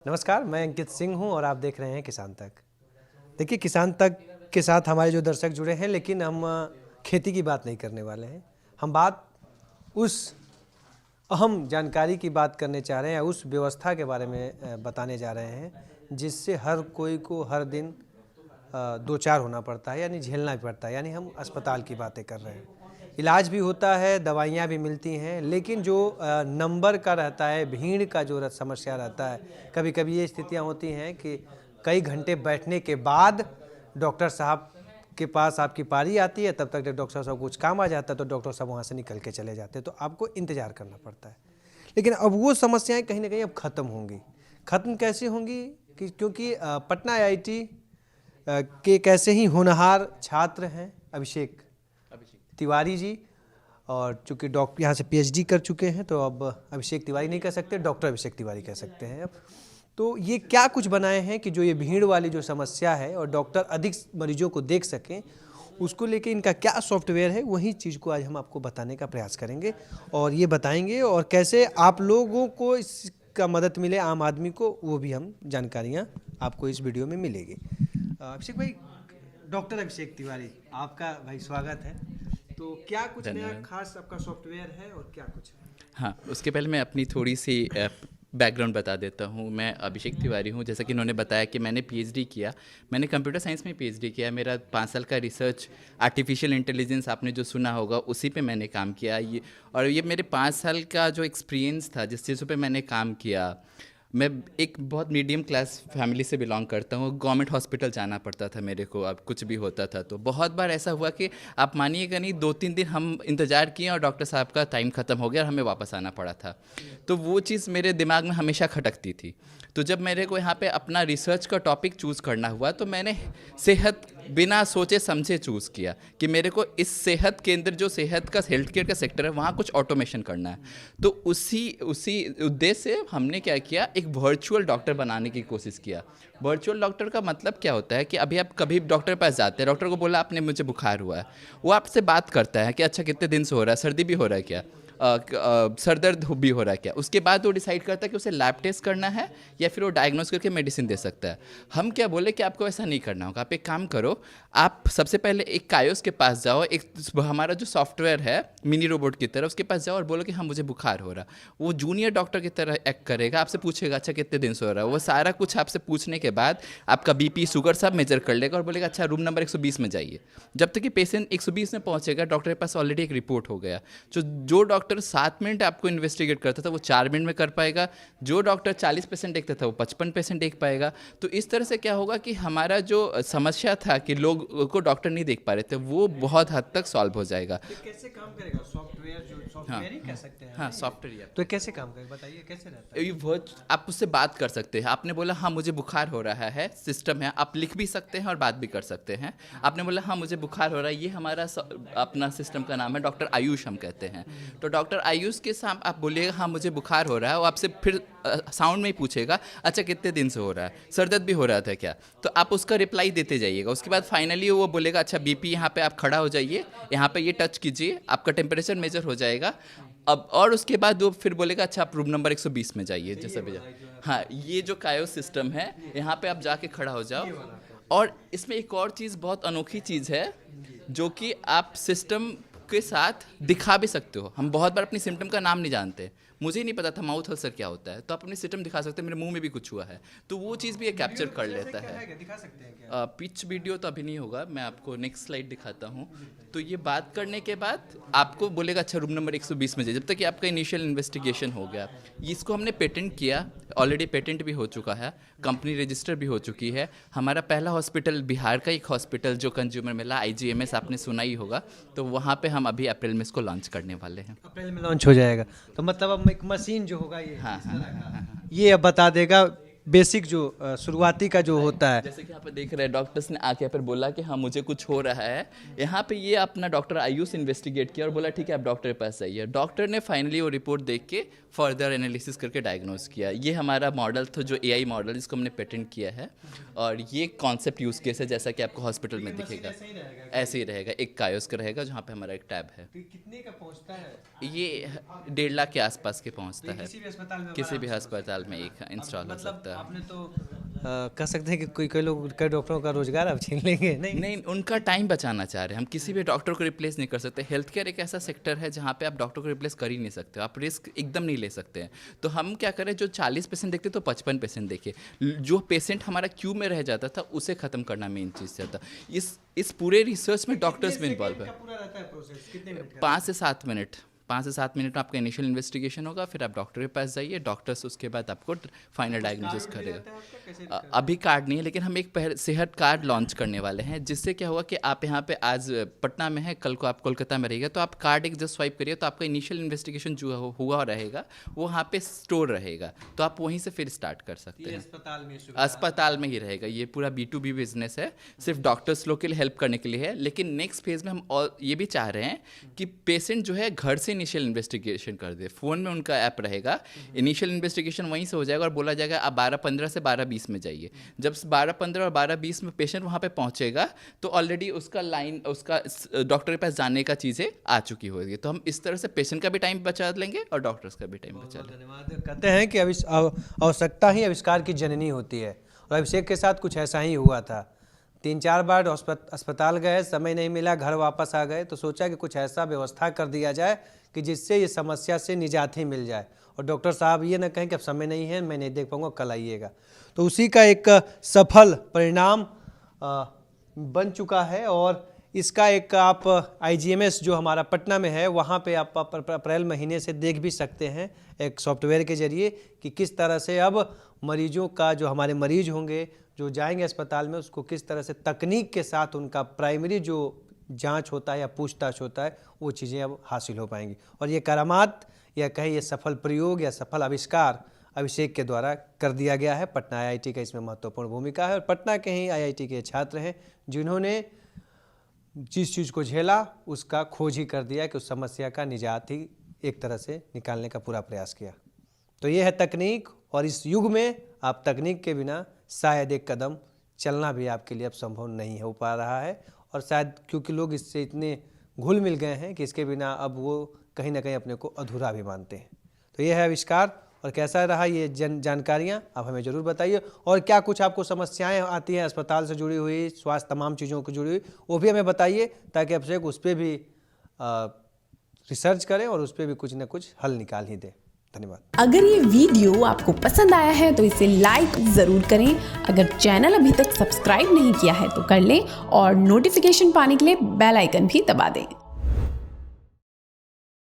नमस्कार, मैं अंकित सिंह हूं और आप देख रहे हैं किसान तक। देखिए, किसान तक के साथ हमारे जो दर्शक जुड़े हैं, लेकिन हम खेती की बात नहीं करने वाले हैं। हम बात उस अहम जानकारी की बात करने चाह रहे हैं, उस व्यवस्था के बारे में बताने जा रहे हैं जिससे हर कोई को हर दिन दो चार होना पड़ता है, यानी झेलना भी पड़ता है। यानी हम अस्पताल की बातें कर रहे हैं। इलाज भी होता है, दवाइयाँ भी मिलती हैं, लेकिन जो नंबर का रहता है, भीड़ का जो समस्या रहता है, कभी कभी ये स्थितियाँ होती हैं कि कई घंटे बैठने के बाद डॉक्टर साहब के पास आपकी पारी आती है, तब तक जब डॉक्टर साहब को कुछ काम आ जाता है तो डॉक्टर साहब वहाँ से निकल के चले जाते हैं, तो आपको इंतज़ार करना पड़ता है। लेकिन अब वो समस्याएं कहीं ना कहीं अब ख़त्म होंगी। ख़त्म कैसे होंगी? क्योंकि पटना आईआईटी के एक ऐसे ही होनहार छात्र हैं अभिषेक तिवारी जी, और चूँकि डॉक्टर यहाँ से पीएचडी कर चुके हैं, तो अब अभिषेक तिवारी नहीं कह सकते, डॉक्टर अभिषेक तिवारी कह सकते हैं अब। तो ये क्या कुछ बनाए हैं कि जो ये भीड़ वाली जो समस्या है और डॉक्टर अधिक मरीजों को देख सकें, उसको लेके इनका क्या सॉफ्टवेयर है, वही चीज़ को आज हम आपको बताने का प्रयास करेंगे और ये बताएंगे, और कैसे आप लोगों को इसका मदद मिले, आम आदमी को, वो भी हम जानकारियाँ आपको इस वीडियो में मिलेगी। अभिषेक भाई, डॉक्टर अभिषेक तिवारी, आपका भाई स्वागत है। तो क्या कुछ नया खास आपका सॉफ्टवेयर है और क्या कुछ है? हाँ, उसके पहले मैं अपनी थोड़ी सी बैकग्राउंड बता देता हूँ। मैं अभिषेक तिवारी हूँ। जैसा कि इन्होंने बताया कि मैंने पीएचडी किया, मैंने कंप्यूटर साइंस में पीएचडी किया। मेरा 5 साल का रिसर्च आर्टिफिशियल इंटेलिजेंस, आपने जो सुना होगा, उसी पे मैंने काम किया। ये मेरे 5 साल का जो एक्सपीरियंस था, जिस चीज़ों पे मैंने काम किया, मैं एक बहुत मीडियम क्लास फैमिली से बिलोंग करता हूँ। गवर्नमेंट हॉस्पिटल जाना पड़ता था मेरे को, अब कुछ भी होता था तो बहुत बार ऐसा हुआ कि आप मानिएगा नहीं, 2-3 दिन हम इंतज़ार किए और डॉक्टर साहब का टाइम ख़त्म हो गया और हमें वापस आना पड़ा था। तो वो चीज़ मेरे दिमाग में हमेशा खटकती थी। तो जब मेरे को यहाँ पे अपना रिसर्च का टॉपिक चूज़ करना हुआ, तो मैंने सेहत बिना सोचे समझे चूज़ किया कि मेरे को इस सेहत केंद्र, जो सेहत का हेल्थ केयर का सेक्टर है, वहाँ कुछ ऑटोमेशन करना है। तो उसी उद्देश्य से हमने क्या किया, एक वर्चुअल डॉक्टर बनाने की कोशिश किया। वर्चुअल डॉक्टर का मतलब क्या होता है कि अभी आप कभी डॉक्टर के पास जाते हैं, डॉक्टर को बोला आपने मुझे बुखार हुआ है, वो आपसे बात करता है कि अच्छा कितने दिन से हो रहा है, सर्दी भी हो रहा है क्या, सर दर्द भी हो रहा है क्या। उसके बाद वो डिसाइड करता है कि उसे लैब टेस्ट करना है या फिर वो डायग्नोस करके मेडिसिन दे सकता है। हम क्या बोले कि आपको ऐसा नहीं करना होगा, आप एक काम करो, आप सबसे पहले एक कायोस के पास जाओ, एक हमारा जो सॉफ्टवेयर है मिनी रोबोट की तरह, उसके पास जाओ और बोलो कि हाँ मुझे बुखार हो रहा। वो जूनियर डॉक्टर की तरह एक्ट करेगा, आपसे पूछेगा अच्छा कितने दिन से हो रहा है। वो सारा कुछ आपसे पूछने के बाद आपका बीपी, शुगर सब मेजर कर लेगा और बोलेगा अच्छा रूम नंबर 120 में जाइए। जब तक कि पेशेंट 120 में पहुंचेगा, डॉक्टर के पास ऑलरेडी एक रिपोर्ट हो गया। जो डॉक्टर 7 मिनट आपको इन्वेस्टिगेट करता था, वो 4 मिनट में कर पाएगा। जो डॉक्टर 40% देखता था, वो 55% देख पाएगा। तो इस तरह से क्या होगा कि हमारा जो समस्या था कि लोग को डॉक्टर नहीं देख पा रहे थे, वो बहुत हद तक सॉल्व हो जाएगा। तो कैसे काम करेगा सॉफ्टवेयर? जो सॉफ्टवेयर ही कह सकते हैं। हाँ, सॉफ्टवेयर। तो कैसे काम करेगा, बताइए कैसे रहता है? ये बहुत, आप उससे बात कर सकते हैं। आपने बोला हाँ मुझे बुखार हो रहा है, सिस्टम है, आप लिख भी सकते हैं और बात भी कर सकते हैं। आपने बोला हाँ मुझे बुखार हो रहा है, ये हमारा अपना सिस्टम का नाम है, डॉक्टर आयुष हम कहते हैं। तो डॉक्टर आयुष के साथ आप बोलिएगा हाँ मुझे बुखार हो रहा है, वो आपसे फिर साउंड में ही पूछेगा अच्छा कितने दिन से हो रहा है, सर दर्द भी हो रहा था क्या। तो आप उसका रिप्लाई देते जाइएगा। उसके बाद फाइनली वो बोलेगा अच्छा बीपी, यहाँ पे आप खड़ा हो जाइए, यहाँ पे ये टच कीजिए, आपका टेम्परेचर मेजर हो जाएगा। अब और उसके बाद वो फिर बोलेगा अच्छा आप रूम नंबर 120 में जाइए, जैसे भी हाँ, ये जो कायो सिस्टम है, यहाँ पे आप जाके खड़ा हो जाओ। और इसमें एक और चीज़, बहुत अनोखी चीज़ है, जो कि आप सिस्टम के साथ दिखा भी सकते हो। हम बहुत बार अपनी सिम्टम का नाम नहीं जानते, मुझे ही नहीं पता था माउथ अल्सर क्या होता है, तो आप अपनी सिम्टम दिखा सकते हैं, मेरे मुंह में भी कुछ हुआ है, तो वो चीज़ भी ये कैप्चर कर लेता है। दिखा सकते हैं क्या? पिच वीडियो तो अभी नहीं होगा, मैं आपको नेक्स्ट स्लाइड दिखाता हूँ। तो ये बात करने के बाद आपको बोलेगा अच्छा रूम नंबर 120 में जाइए, जब तक कि आपका इनिशियल इन्वेस्टिगेशन हो गया। इसको हमने पेटेंट किया, ऑलरेडी पेटेंट भी हो चुका है, कंपनी रजिस्टर भी हो चुकी है। हमारा पहला हॉस्पिटल, बिहार का एक हॉस्पिटल जो कंज्यूमर मिला, आईजीएमएस, आपने सुना ही होगा, तो वहाँ पे हम अभी अप्रैल में इसको लॉन्च करने वाले हैं। अप्रैल में लॉन्च हो जाएगा, तो मतलब अब एक मशीन जो होगा ये हाँ हाँ हाँ, ये अब बता देगा बेसिक जो शुरुआती का जो होता है। जैसे कि आप देख रहे हैं, डॉक्टर्स ने आके यहाँ पर बोला कि हाँ मुझे कुछ हो रहा है। यहाँ पे ये अपना डॉक्टर आयुष इन्वेस्टिगेट किया और बोला ठीक है आप डॉक्टर के पास जाइए। डॉक्टर ने फाइनली वो रिपोर्ट देख के फर्दर एनालिसिस करके डायग्नोस किया। ये हमारा मॉडल था, जो एआई मॉडल, जिसको हमने पेटेंट किया है। और ये कॉन्सेप्ट यूज़ केस है, जैसा कि आपको हॉस्पिटल में दिखेगा ऐसे ही रहेगा। एक कायोस का रहेगा, जहाँ पे हमारा एक टैब है। कितने का पहुंचता है? ये 1.5 लाख के आसपास के पहुँचता है। किसी भी अस्पताल में किसी भी अस्पताल में एक इंस्टॉल हो सकता है। आपने तो कह सकते हैं कि कई लोग कई डॉक्टरों का रोजगार अब छीन लेंगे। नहीं, उनका टाइम बचाना चाह रहे हैं हम। किसी भी डॉक्टर को रिप्लेस नहीं कर सकते। हेल्थ केयर एक ऐसा सेक्टर है जहाँ पे आप डॉक्टर को रिप्लेस कर ही नहीं सकते, आप रिस्क एकदम नहीं ले सकते हैं। तो हम क्या करें, जो 40 पेशेंट देखते तो 55 पेशेंट देखे। जो पेशेंट हमारा क्यू में रह जाता था उसे ख़त्म करना मेन चीज़ था। इस पूरे रिसर्च में डॉक्टर्स भी इन्वॉल्व है। 5 से 7 मिनट 5 से 7 मिनट में आपका इनिशियल इन्वेस्टिगेशन होगा, फिर आप डॉक्टर के पास जाइए, डॉक्टर्स उसके बाद आपको फाइनल डायग्नोसिस करेगा। अभी कार्ड नहीं है, लेकिन हम एक सेहत कार्ड लॉन्च करने वाले हैं, जिससे क्या होगा कि आप यहाँ पे आज पटना में है, कल को आप कोलकाता में रहिएगा, तो आप कार्ड एक जस्ट स्वाइप करिए तो आपका इनिशियल इन्वेस्टिगेशन जो हुआ रहेगा वो वहाँ पे स्टोर रहेगा, तो आप वहीं से फिर स्टार्ट कर सकते हैं। अस्पताल में ही रहेगा। ये पूरा B2B बिजनेस है, सिर्फ डॉक्टर्स लोग के लिए हेल्प करने के लिए है। लेकिन नेक्स्ट फेज में हम और ये भी चाह रहे हैं कि पेशेंट जो है घर से इनिशियल इन्वेस्टिगेशन कर दे। फ़ोन में उनका ऐप रहेगा, इनिशियल इन्वेस्टिगेशन वहीं से हो जाएगा और बोला जाएगा आप 12:15 से 12:20 में जाइए। जब 12:15 और 12:20 में पेशेंट वहाँ पे पहुँचेगा तो ऑलरेडी उसका डॉक्टर के पास जाने का चीज़ें आ चुकी होगी। तो हम इस तरह से पेशेंट का भी टाइम बचा लेंगे और डॉक्टर्स का भी टाइम बचा लेंगे। धन्यवाद। कहते हैं कि आवश्यकता ही आविष्कार की जननी होती है, और अभिषेक के साथ कुछ ऐसा ही हुआ था। 3-4 बार अस्पताल गए, समय नहीं मिला, घर वापस आ गए, तो सोचा कि कुछ ऐसा व्यवस्था कर दिया जाए कि जिससे ये समस्या से निजात ही मिल जाए, और डॉक्टर साहब ये ना कहें कि अब समय नहीं है, मैं नहीं देख पाऊंगा, कल आइएगा। तो उसी का एक सफल परिणाम बन चुका है, और इसका एक आप IGMS जो हमारा पटना में है वहाँ पे आप अप्रैल महीने से देख भी सकते हैं एक सॉफ्टवेयर के जरिए कि किस तरह से अब मरीजों का, जो हमारे मरीज होंगे जो जाएंगे अस्पताल में, उसको किस तरह से तकनीक के साथ उनका प्राइमरी जो जांच होता है या पूछताछ होता है वो चीज़ें अब हासिल हो पाएंगी। और ये करामात या कहें ये सफल प्रयोग या सफल आविष्कार अभिषेक के द्वारा कर दिया गया है। पटना IIT का इसमें महत्वपूर्ण भूमिका है, और पटना के ही IIT के छात्र हैं जिन्होंने जिस चीज़ को झेला उसका खोज ही कर दिया कि उस समस्या का निजात ही एक तरह से निकालने का पूरा प्रयास किया। तो ये है तकनीक, और इस युग में आप तकनीक के बिना शायद एक कदम चलना भी आपके लिए अब संभव नहीं हो पा रहा है, और शायद क्योंकि लोग इससे इतने घुल मिल गए हैं कि इसके बिना अब वो कहीं ना कहीं अपने को अधूरा भी मानते हैं। तो ये है आविष्कार, और कैसा रहा ये जानकारियाँ आप हमें ज़रूर बताइए, और क्या कुछ आपको समस्याएं आती हैं अस्पताल से जुड़ी हुई, स्वास्थ्य तमाम चीज़ों को जुड़ी हुई, वो भी हमें बताइए, ताकि अभिषेक उस पर भी रिसर्च करें और उस पर भी कुछ ना कुछ हल निकाल ही दें। धन्यवाद। अगर ये वीडियो आपको पसंद आया है तो इसे लाइक ज़रूर करें। अगर चैनल अभी तक सब्सक्राइब नहीं किया है तो कर लें, और नोटिफिकेशन पाने के लिए बेल आइकन भी दबा दें।